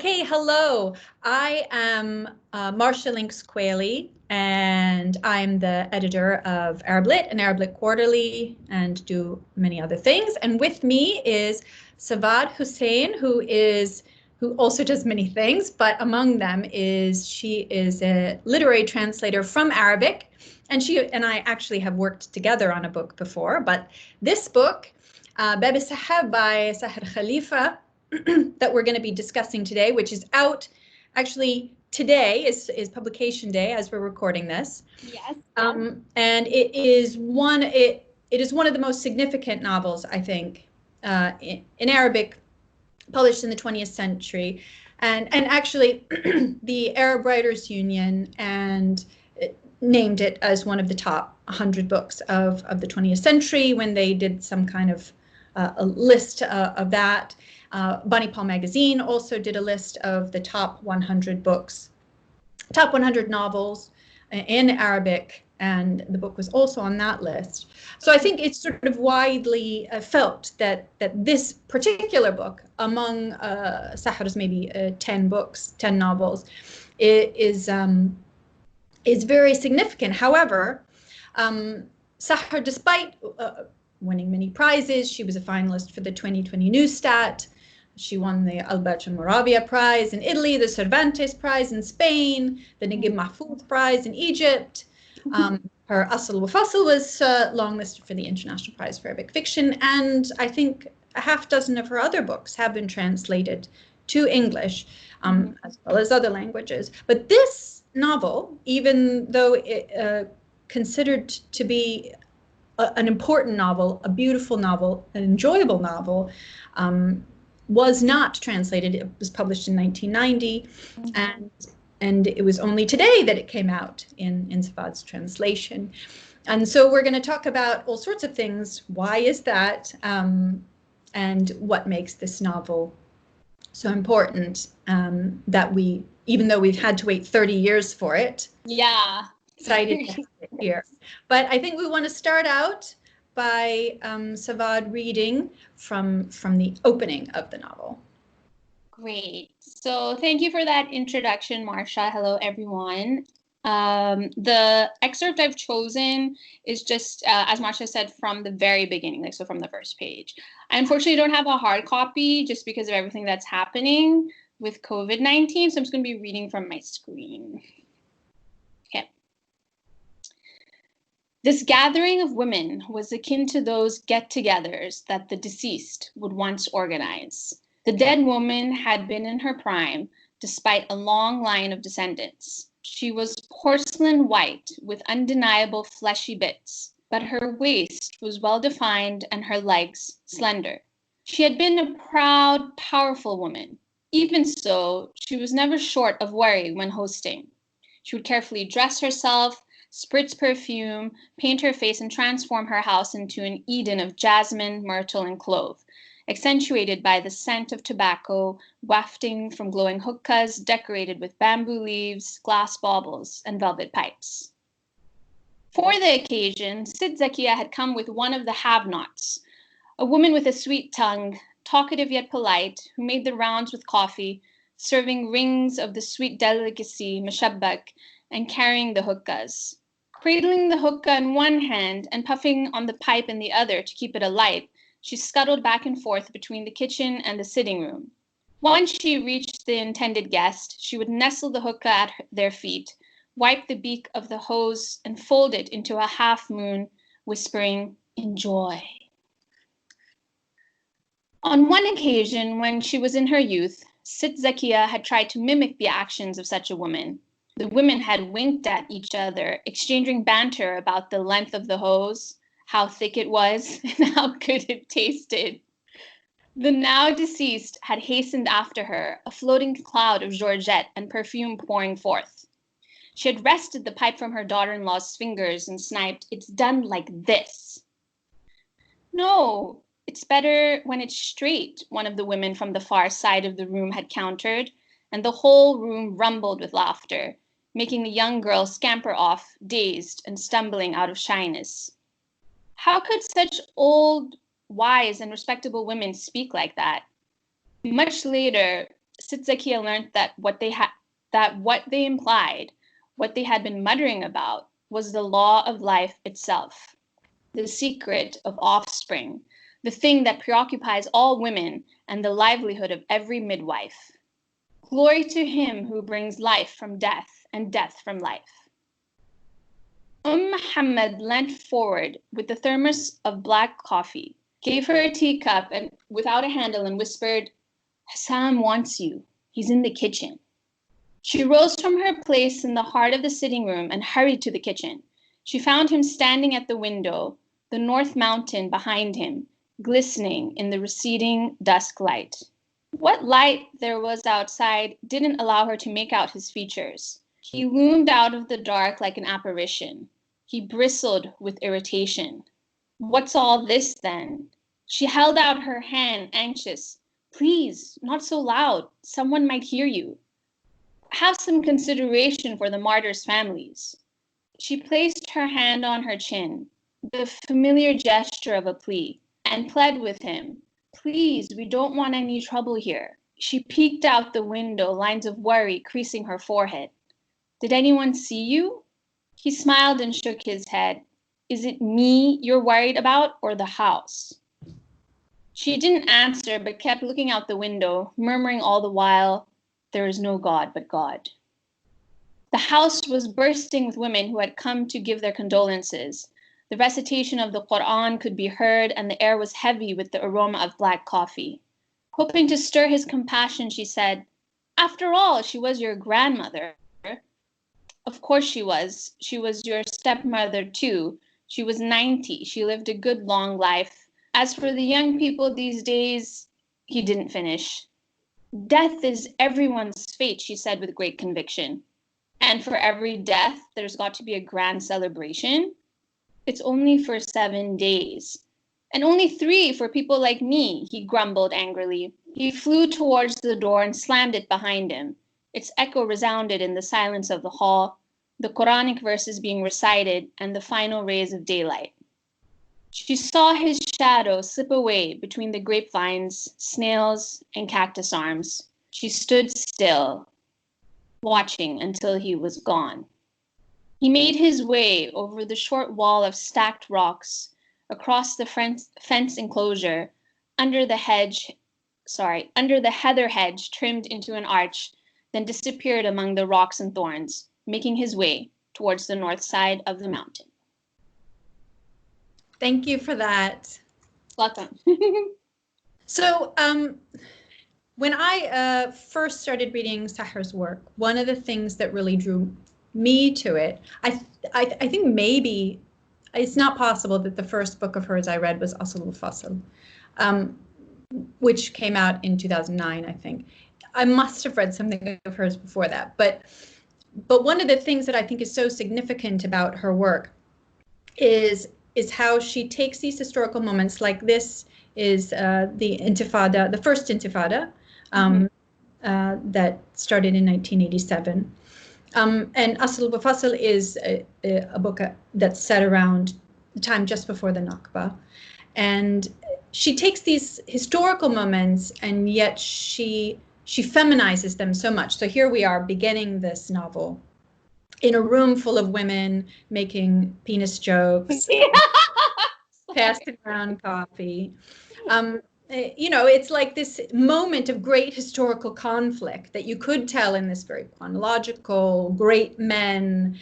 Okay, hello. I am Marcia Lynx Qualey, and I'm the editor of Arab Lit and Arab Lit Quarterly, and do many other things. And with me is Sawad Hussain, who also does many things, but among them she is a literary translator from Arabic, and she and I actually have worked together on a book before. But this book, Bab as-Saha by Sahar Khalifeh, that we're going to be discussing today, which is out actually today is publication day as we're recording this. Yes. And it is one of the most significant novels, I think, in Arabic, published in the 20th century, and actually the Arab Writers Union named it as one of the top 100 books of the 20th century when they did some kind of a list of that. Bunny Paul magazine also did a list of the top 100 books, top 100 novels in Arabic, and the book was also on that list. So I think it's sort of widely felt that this particular book, among Sahar's maybe 10 novels, is very significant. However, Sahar, despite winning many prizes, she was a finalist for the 2020 Newstat. She won the Albert Moravia Prize in Italy, the Cervantes Prize in Spain, the Naguib Mahfouz Prize in Egypt. Her Asl wa Fasl was longlisted for the International Prize for Arabic Fiction, and I think a half dozen of her other books have been translated to English, as well as other languages. But this novel, even though it considered to be an important novel, a beautiful novel, an enjoyable novel, was not translated. It was published in 1990, and it was only today that it came out in Sawad's translation. And so we're going to talk about all sorts of things. Why is that? And what makes this novel so important, that even though we've had to wait 30 years for it. Yeah. Excited to have it here. But I think we want to start out by Sawad reading from the opening of the novel. Great. So thank you for that introduction, Marcia. Hello, everyone. The excerpt I've chosen is just, as Marcia said, from the very beginning, so from the first page. I unfortunately don't have a hard copy just because of everything that's happening with COVID-19, so I'm just going to be reading from my screen. Okay. This gathering of women was akin to those get-togethers that the deceased would once organize. The dead woman had been in her prime, despite a long line of descendants. She was porcelain white with undeniable fleshy bits, but her waist was well-defined and her legs slender. She had been a proud, powerful woman. Even so, she was never short of worry when hosting. She would carefully dress herself, spritz perfume, paint her face, and transform her house into an Eden of jasmine, myrtle, and clove, accentuated by the scent of tobacco wafting from glowing hookahs decorated with bamboo leaves, glass baubles, and velvet pipes. For the occasion, Sid Zakia had come with one of the have-nots, a woman with a sweet tongue, talkative yet polite, who made the rounds with coffee, serving rings of the sweet delicacy, mashabbak, and carrying the hookahs. Cradling the hookah in one hand and puffing on the pipe in the other to keep it alight, she scuttled back and forth between the kitchen and the sitting room. Once she reached the intended guest, she would nestle the hookah at their feet, wipe the beak of the hose, and fold it into a half moon, whispering, "Enjoy." On one occasion, when she was in her youth, Sit Zakia had tried to mimic the actions of such a woman. The women had winked at each other, exchanging banter about the length of the hose, how thick it was, and how good it tasted. The now deceased had hastened after her, a floating cloud of georgette and perfume pouring forth. She had wrested the pipe from her daughter-in-law's fingers and sniped, "It's done like this." "No, it's better when it's straight," one of the women from the far side of the room had countered, and the whole room rumbled with laughter, making the young girl scamper off, dazed and stumbling out of shyness. How could such old, wise, and respectable women speak like that? Much later, Sitzakia learned that what they implied, what they had been muttering about, was the law of life itself, the secret of offspring, the thing that preoccupies all women and the livelihood of every midwife. Glory to him who brings life from death and death from life. Muhammad leant forward with the thermos of black coffee, gave her a teacup and without a handle, and whispered, "Hassan wants you. He's in the kitchen." She rose from her place in the heart of the sitting room and hurried to the kitchen. She found him standing at the window, the North Mountain behind him, glistening in the receding dusk light. What light there was outside didn't allow her to make out his features. He loomed out of the dark like an apparition. He bristled with irritation. "What's all this, then?" She held out her hand, anxious. "Please, not so loud. Someone might hear you. Have some consideration for the martyrs' families." She placed her hand on her chin, the familiar gesture of a plea, and pled with him. "Please, we don't want any trouble here." She peeked out the window, lines of worry creasing her forehead. "Did anyone see you?" He smiled and shook his head. "Is it me you're worried about, or the house?" She didn't answer, but kept looking out the window, murmuring all the while, "There is no God but God." The house was bursting with women who had come to give their condolences. The recitation of the Quran could be heard, and the air was heavy with the aroma of black coffee. Hoping to stir his compassion, she said, "After all, she was your grandmother." "Of course she was. She was your stepmother, too. She was 90. She lived a good long life. As for the young people these days," he didn't finish. "Death is everyone's fate," she said with great conviction. "And for every death, there's got to be a grand celebration. It's only for 7 days. And only 3 for people like me," he grumbled angrily. He flew towards the door and slammed it behind him. Its echo resounded in the silence of the hall, the Quranic verses being recited and the final rays of daylight. She saw his shadow slip away between the grapevines, snails, and cactus arms. She stood still, watching until he was gone. He made his way over the short wall of stacked rocks, across the fence enclosure, under the heather hedge trimmed into an arch, then disappeared among the rocks and thorns, making his way towards the north side of the mountain. Thank you for that. Welcome. So, when I first started reading Sahar's work, one of the things that really drew me to it, I think maybe it's not possible that the first book of hers I read was Asl al-Fasl, which came out in 2009, I think. I must have read something of hers before that, but one of the things that I think is so significant about her work is how she takes these historical moments, like this is the Intifada, the First Intifada, that started in 1987. And Asl al-Fasl is a book that's set around the time just before the Nakba. And she takes these historical moments and yet she feminizes them so much. So here we are beginning this novel in a room full of women making penis jokes, passing around coffee. It's like this moment of great historical conflict that you could tell in this very chronological, great men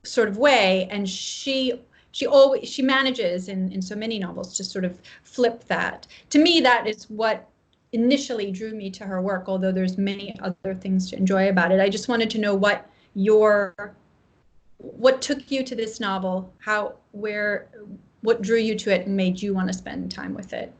sort of way. And she manages in so many novels to sort of flip that. To me, that is what initially drew me to her work, although there's many other things to enjoy about it. I just wanted to know what took you to this novel, what drew you to it and made you want to spend time with it?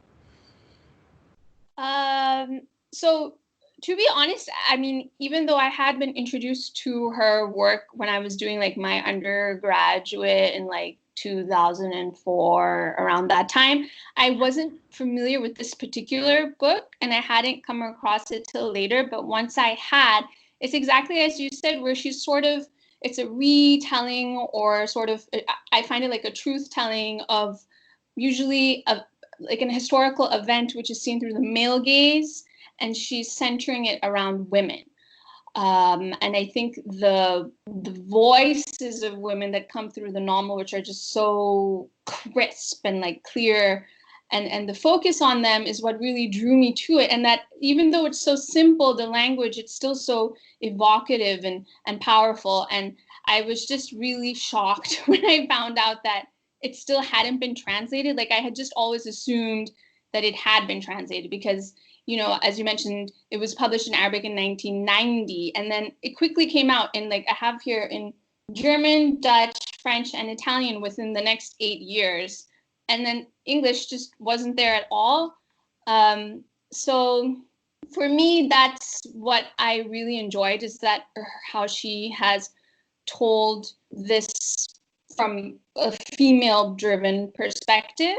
So to be honest, I mean, even though I had been introduced to her work when I was doing like my undergraduate in like 2004, around that time, I wasn't familiar with this particular book and I hadn't come across it till later. But once I had, it's exactly as you said, where she's sort of, it's a retelling or sort of, I find it like a truth telling of usually like an historical event, which is seen through the male gaze. and she's centering it around women. And I think the voices of women that come through the novel, which are just so crisp and like clear, and the focus on them is what really drew me to it. And that even though it's so simple, the language, it's still so evocative and powerful. And I was just really shocked when I found out that it still hadn't been translated. Like I had just always assumed that it had been translated because, you know, as you mentioned, it was published in Arabic in 1990, and then it quickly came out in, like, I have here in German, Dutch, French, and Italian within the next 8 years. And then English just wasn't there at all. So for me, that's what I really enjoyed, is that how she has told this from a female-driven perspective.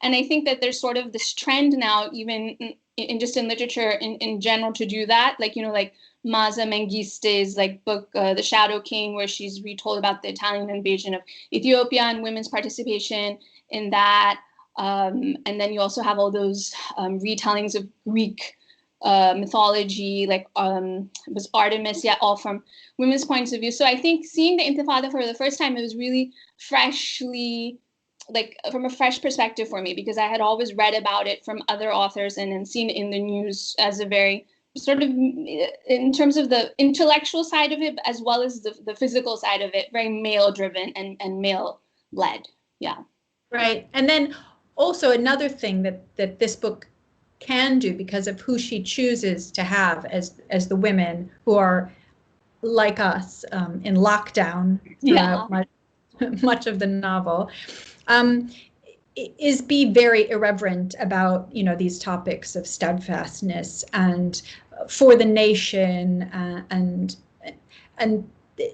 And I think that there's sort of this trend now, even in just in literature in general, to do that. Like, you know, like Maza Mengiste's like book, The Shadow King, where she's retold about the Italian invasion of Ethiopia and women's participation in that. And then you also have all those retellings of Greek mythology, like it was Artemis, yeah, all from women's points of view. So I think seeing the Intifada for the first time, it was really freshly, like from a fresh perspective for me, because I had always read about it from other authors and then seen it in the news as a very sort of, in terms of the intellectual side of it, as well as the physical side of it, very male driven and male led. Yeah. Right. And then also another thing that this book can do, because of who she chooses to have as the women who are like us, in lockdown throughout much of the novel, is be very irreverent about, you know, these topics of steadfastness and for the nation, and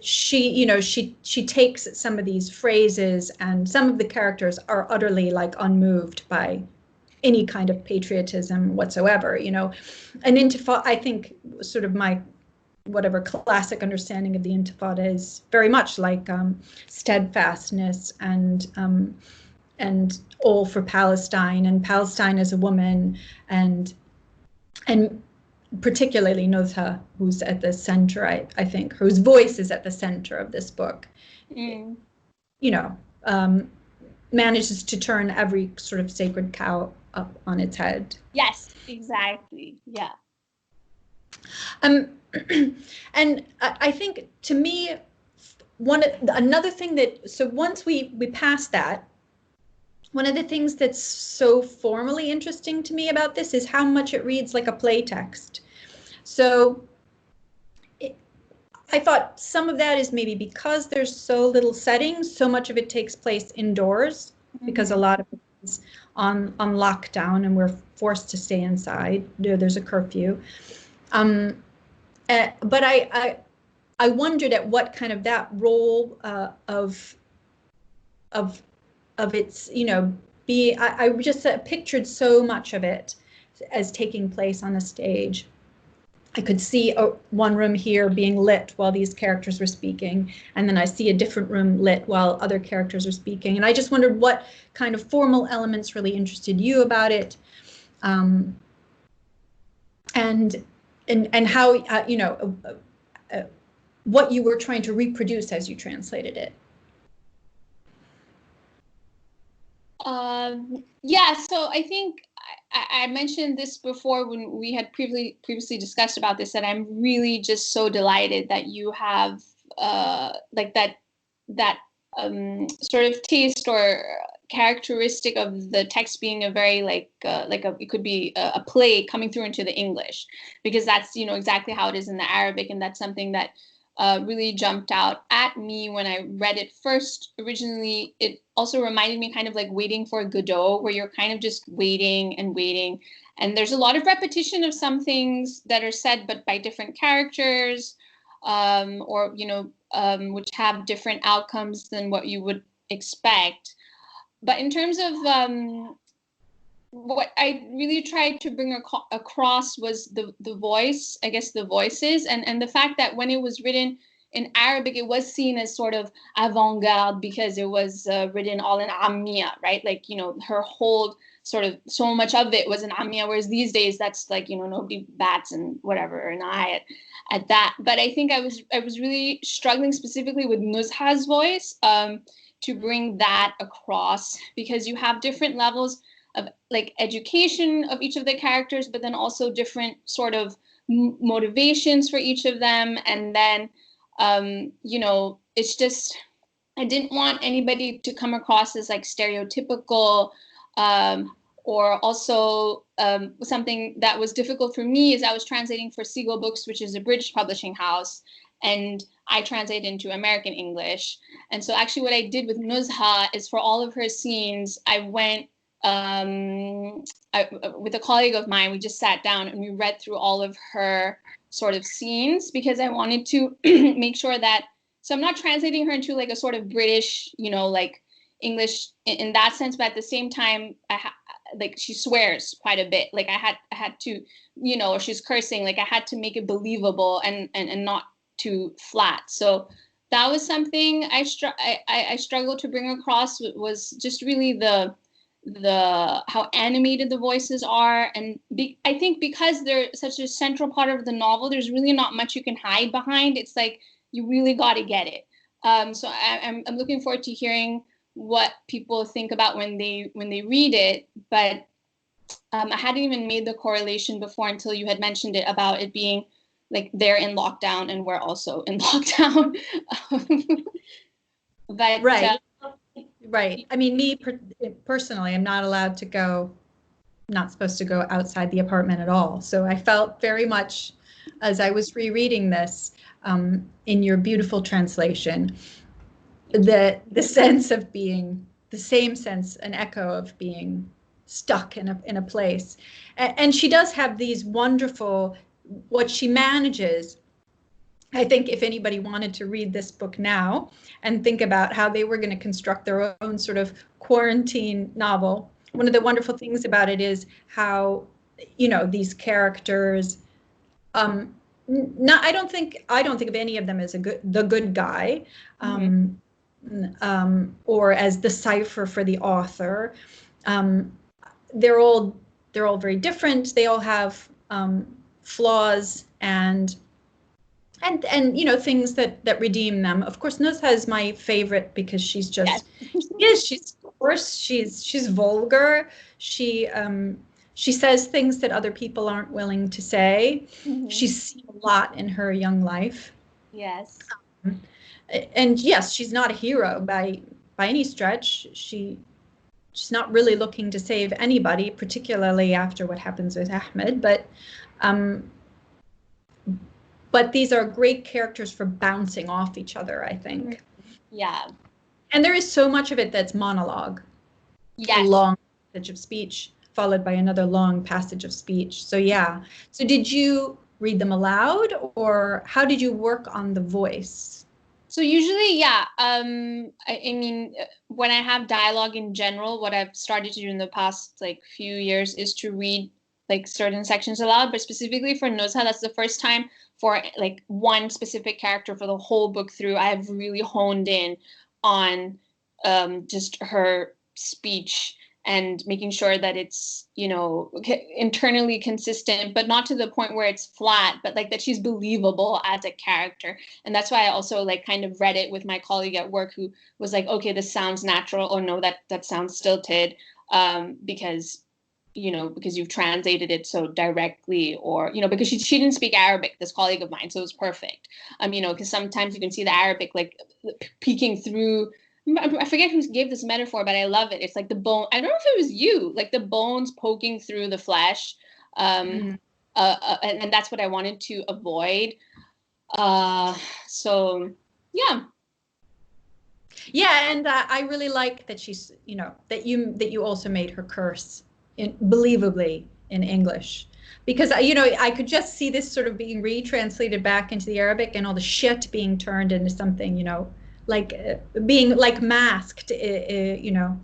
she, you know, she takes some of these phrases, and some of the characters are utterly like unmoved by any kind of patriotism whatsoever, you know. An Intifada, I think, sort of my whatever classic understanding of the Intifada is very much like steadfastness and all for Palestine, and Palestine as a woman, and particularly Nuzha, who's at the center, I think, whose voice is at the center of this book, you know, manages to turn every sort of sacred cow up on its head. Yes, exactly. Yeah. And I think, to me, another thing that, so once we pass that, one of the things that's so formally interesting to me about this is how much it reads like a playtext. So I thought some of that is maybe because there's so little setting, so much of it takes place indoors, because a lot of it is on lockdown and we're forced to stay inside. There's a curfew. But I wondered at what kind of that role of its, you know, I just pictured so much of it as taking place on a stage. I could see one room here being lit while these characters were speaking, and then I see a different room lit while other characters are speaking. And I just wondered what kind of formal elements really interested you about it, and how, you know, what you were trying to reproduce as you translated it. Yeah, so I think I mentioned this before when we had previously discussed about this, that I'm really just so delighted that you have like that sort of taste or characteristic of the text being a very it could be a play coming through into the English, because that's, you know, exactly how it is in the Arabic, and that's something that really jumped out at me when I read it first. Originally, it also reminded me kind of like Waiting for Godot, where you're kind of just waiting and waiting. And there's a lot of repetition of some things that are said, but by different characters, or, you know, which have different outcomes than what you would expect. But in terms of what I really tried to bring across was the voice, I guess the voices, and the fact that when it was written, in Arabic, it was seen as sort of avant-garde because it was written all in Ammiya, right? Like, you know, her whole sort of, so much of it was in Ammiya, whereas these days that's like, you know, nobody bats and whatever an eye at that. But I think I was really struggling specifically with Nuzha's voice to bring that across, because you have different levels of like education of each of the characters, but then also different sort of motivations for each of them. And then, you know, it's just, I didn't want anybody to come across as like stereotypical, or also something that was difficult for me is I was translating for Seagull Books, which is a British publishing house, and I translate into American English. And so actually what I did with Nuzha is for all of her scenes, I went with a colleague of mine, we just sat down and we read through all of her sort of scenes, because I wanted to make sure that, so I'm not translating her into like a sort of British, you know, like English in that sense, but at the same time, like she swears quite a bit. Like I had to, you know, or she's cursing, like I had to make it believable and not too flat. So that was something I struggled to bring across, was just really the how animated the voices are. And I think because they're such a central part of the novel, there's really not much you can hide behind. It's like you really got to get it. So I'm looking forward to hearing what people think about when they read it. But I hadn't even made the correlation before until you had mentioned it, about it being like they're in lockdown and we're also in lockdown. But right. Right. I mean, me personally, I'm not allowed to go, not supposed to go outside the apartment at all. So I felt very much, as I was rereading this, in your beautiful translation, the sense of being, the same sense, an echo of being stuck in a place. And she does have these wonderful, what she manages. I think if anybody wanted to read this book now and think about how they were going to construct their own sort of quarantine novel, one of the wonderful things about it is how, you know, these characters, I don't think of any of them as the good guy, or as the cipher for the author. They're all very different. They all have flaws and you know, things that redeem them. Of course, Nuzha is my favorite because she's just, yes, she's coarse, she's vulgar, she says things that other people aren't willing to say. She's seen a lot in her young life. Yes. And yes, she's not a hero by any stretch. She's not really looking to save anybody, particularly after what happens with Ahmed, but these are great characters for bouncing off each other, I think. Yeah. And there is so much of it that's monologue. Yes. A long passage of speech followed by another long passage of speech. So yeah. So did you read them aloud, or how did you work on the voice? So usually, yeah. I mean, when I have dialogue in general, what I've started to do in the past like few years is to read like certain sections aloud. But specifically for Nuzha, that's the first time for like one specific character for the whole book through, I've really honed in on just her speech and making sure that it's, you know, internally consistent, but not to the point where it's flat, but like that she's believable as a character. And that's why I also like kind of read it with my colleague at work who was like, okay, this sounds natural, or no, that sounds stilted, because, you know, because you've translated it so directly, or, you know, because she didn't speak Arabic, this colleague of mine, so it was perfect. You know, because sometimes you can see the Arabic like peeking through. I forget who gave this metaphor, but I love it. It's like the bone. I don't know if it was you, like the bones poking through the flesh, and that's what I wanted to avoid. So yeah. Yeah, and I really like that she's, you know, that you also made her curse believably in English, because you know, I could just see this sort of being retranslated back into the Arabic and all the shit being turned into something, you know, like being like masked, you know,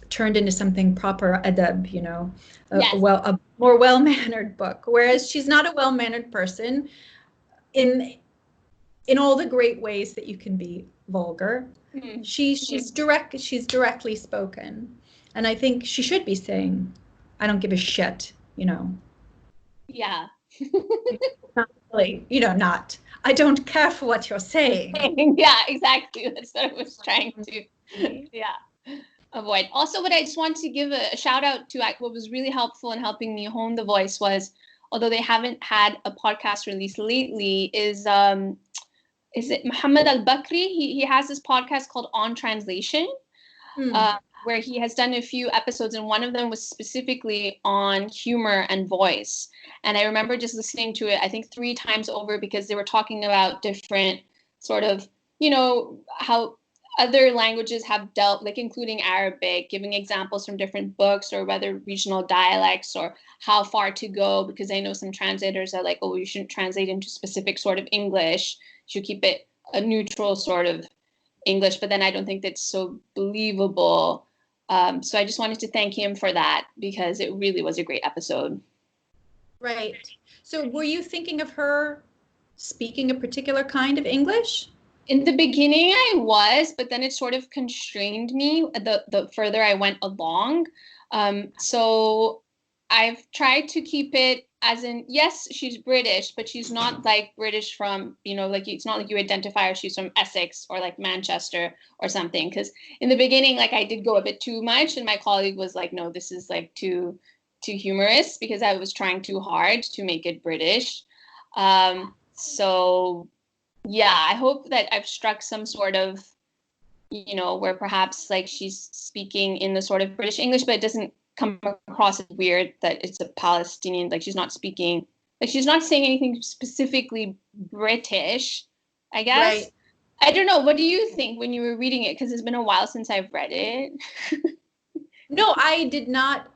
turned into something proper adab, you know, Yes. a more well-mannered book. Whereas she's not a well-mannered person. in all the great ways that you can be vulgar. She's directly spoken, and I think she should be saying, "I don't give a shit," you know. Yeah. Not really, not. I don't care for what you're saying. Yeah, exactly. That's what I was trying to, avoid. Also, what I just want to give a shout out to, what was really helpful in helping me hone the voice was, although they haven't had a podcast release lately, is it Muhammad Al-Bakri? He has this podcast called On Translation, where he has done a few episodes, and one of them was specifically on humor and voice. And I remember just listening to it, I think 3 times over, because they were talking about different sort of, how other languages have dealt, like including Arabic, giving examples from different books or whether regional dialects or how far to go, because I know some translators are like, oh, you shouldn't translate into specific sort of English. You should keep it a neutral sort of English, but then I don't think that's so believable. So I just wanted to thank him for that, because it really was a great episode. Right. So were you thinking of her speaking a particular kind of English? In the beginning, I was, but then it sort of constrained me the further I went along. So I've tried to keep it as in, yes, she's British, but she's not like British from, like it's not like you identify her, she's from Essex or like Manchester or something. Because in the beginning, like I did go a bit too much, and my colleague was like, no, this is like too humorous, because I was trying too hard to make it British. So yeah, I hope that I've struck some sort of, where perhaps like she's speaking in the sort of British English, but it doesn't come across as weird that it's a Palestinian, like she's not speaking, like she's not saying anything specifically British, I guess. Right. I don't know. What do you think when you were reading it? Because it's been a while since I've read it. No, I did not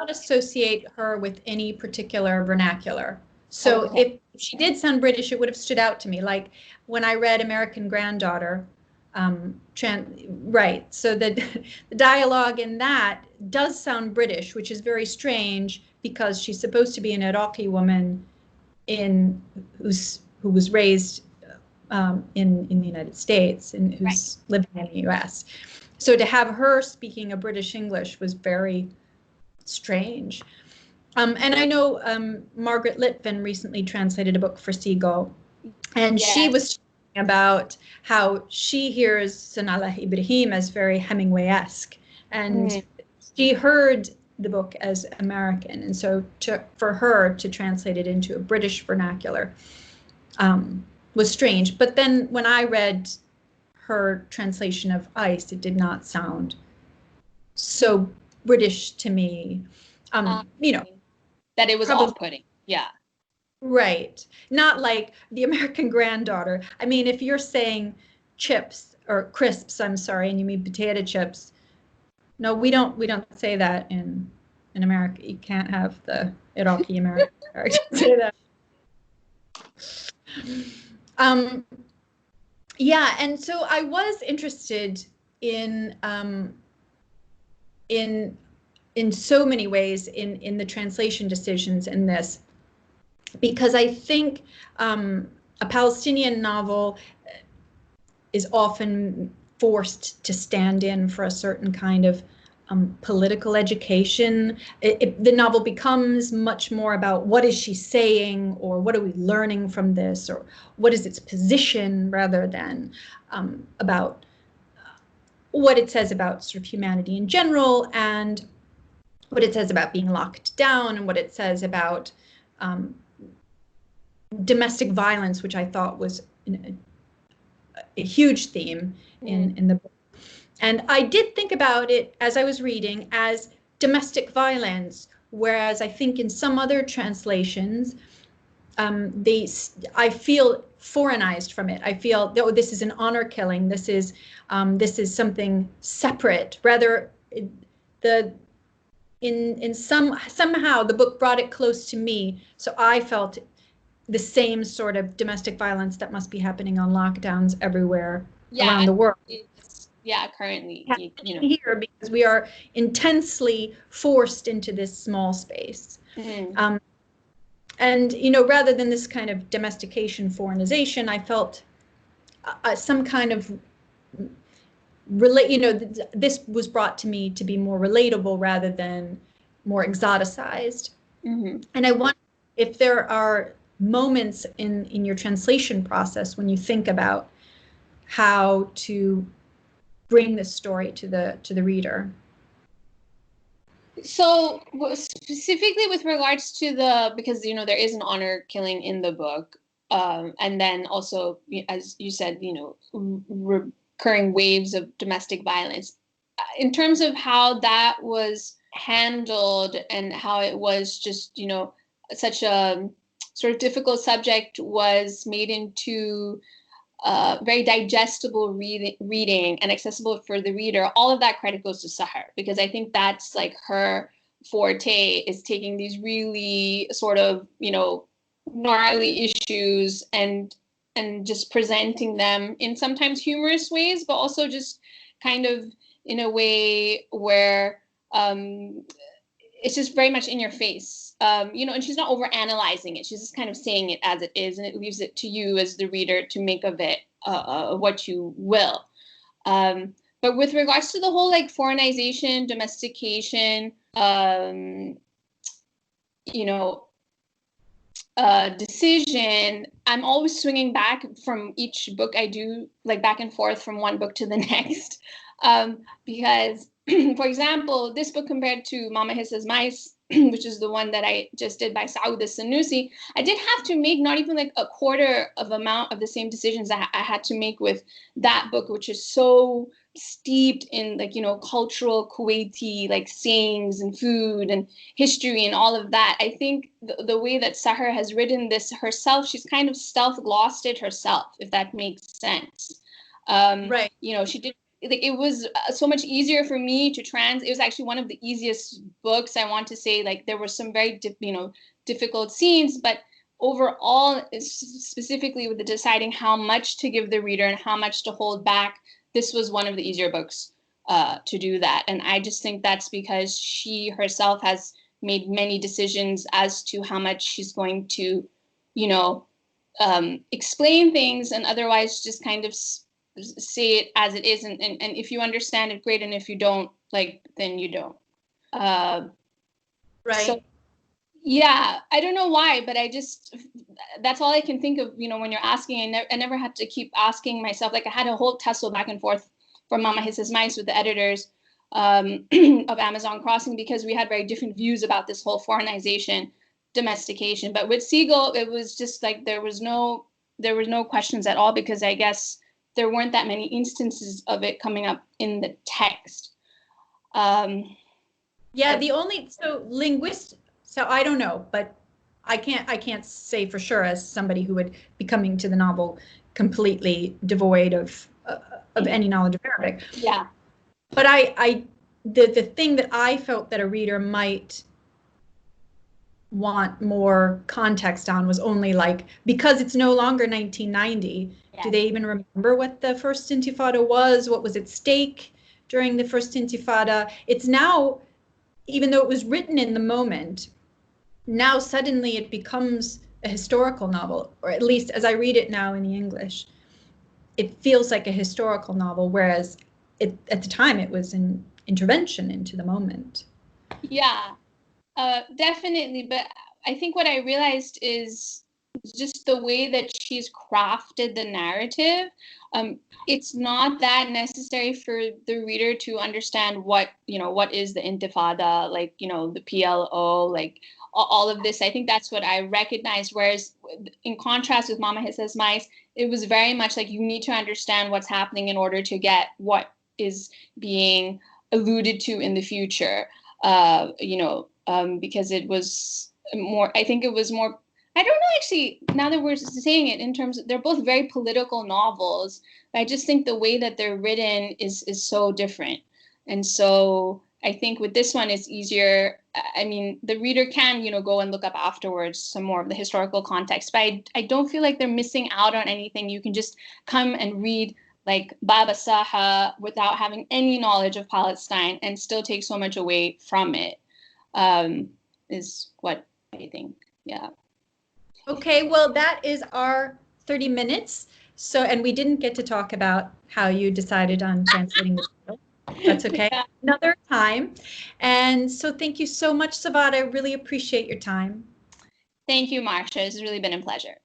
associate her with any particular vernacular. So if she did sound British, it would have stood out to me. Like when I read American Granddaughter, right. So the dialogue in that does sound British, which is very strange, because she's supposed to be an Iraqi woman who was raised in the United States and who's living in the U.S. So to have her speaking a British English was very strange. And I know Margaret Litvin recently translated a book for Seagull, and she was talking about how she hears Sanallah Ibrahim as very Hemingway-esque, and she heard the book as American, and so for her to translate it into a British vernacular was strange. But then when I read her translation of Ice, it did not sound so British to me. That it was off-putting. Yeah. Right. Not like the American Granddaughter. I mean, if you're saying chips or crisps, I'm sorry, and you mean potato chips. No, we don't say that in America. You can't have the Iraqi American character say that. Yeah, and so I was interested in so many ways in the translation decisions in this, because I think a Palestinian novel is often forced to stand in for a certain kind of political education. The novel becomes much more about what is she saying, or what are we learning from this, or what is its position, rather than about what it says about sort of humanity in general, and what it says about being locked down, and what it says about domestic violence, which I thought was a huge theme in the book. And I did think about it as I was reading as domestic violence, whereas I think in some other translations, I feel foreignized from it. I feel, oh, this is an honor killing. This is something separate. Rather, somehow the book brought it close to me, so I felt the same sort of domestic violence that must be happening on lockdowns everywhere around the world. Currently, here, because we are intensely forced into this small space. And, rather than this kind of domestication, foreignization, I felt some kind of this was brought to me to be more relatable rather than more exoticized. Mm-hmm. And I wonder if there are moments in your translation process when you think about how to bring this story to the reader. So specifically with regards to because there is an honor killing in the book, and then also, as you said, recurring waves of domestic violence. In terms of how that was handled and how it was just such a sort of difficult subject was made into very digestible reading and accessible for the reader, all of that credit goes to Sahar, because I think that's like her forte, is taking these really sort of, gnarly issues and just presenting them in sometimes humorous ways, but also just kind of in a way where it's just very much in your face, and she's not over analyzing it. She's just kind of saying it as it is, and it leaves it to you as the reader to make of it what you will. But with regards to the whole like foreignization, domestication, decision, I'm always swinging back from each book I do, like back and forth from one book to the next, because for example, this book compared to Mama Hissa's Mice, which is the one that I just did by Sawad Hussain, I did have to make not even like a quarter of amount of the same decisions I had to make with that book, which is so steeped in like, cultural Kuwaiti like sayings and food and history and all of that. I think the way that Sahar has written this herself, she's kind of stealth glossed it herself, if that makes sense. Right. She did. Like, it was so much easier for me to it was actually one of the easiest books. I want to say, like, there were some very difficult scenes, but overall, specifically with the deciding how much to give the reader and how much to hold back, this was one of the easier books to do that. And I just think that's because she herself has made many decisions as to how much she's going to, explain things, and otherwise just kind of say it as it is, and if you understand it, great, and if you don't, like, then you don't. Right. So, yeah, I don't know why, but that's all I can think of, when you're asking. I never had to keep asking myself. Like, I had a whole tussle back and forth for Mama Hissa's Mice with the editors of Amazon Crossing, because we had very different views about this whole foreignization, domestication. But with Seagull, it was just like there were no questions at all, because I guess there weren't that many instances of it coming up in the text. Yeah, so I don't know, but I can't say for sure as somebody who would be coming to the novel completely devoid of any knowledge of Arabic. Yeah. But the thing that I felt that a reader might want more context on was only like, because it's no longer 1990, do they even remember what the First Intifada was? What was at stake during the First Intifada? It's now, even though it was written in the moment, now suddenly it becomes a historical novel, or at least as I read it now in the English, it feels like a historical novel, whereas at the time it was an intervention into the moment. Yeah. Definitely, but I think what I realized is just the way that she's crafted the narrative. It's not that necessary for the reader to understand what is the Intifada, like, the PLO, like all of this. I think that's what I recognized. Whereas in contrast with Mama Hissa's Mice, it was very much like you need to understand what's happening in order to get what is being alluded to in the future. Because it was more, I think it was more, I don't know, actually, now that we're saying it, in terms of, they're both very political novels. I just think the way that they're written is so different. And so I think with this one, it's easier. I mean, the reader can, go and look up afterwards some more of the historical context, but I don't feel like they're missing out on anything. You can just come and read like Bab as-Saha without having any knowledge of Palestine and still take so much away from it. Is what I think. Yeah. Okay, well, that is our 30 minutes. So, and we didn't get to talk about how you decided on translating the title. That's okay. Yeah. Another time. And so thank you so much, Sawad. I really appreciate your time. Thank you, Marcia. It's really been a pleasure.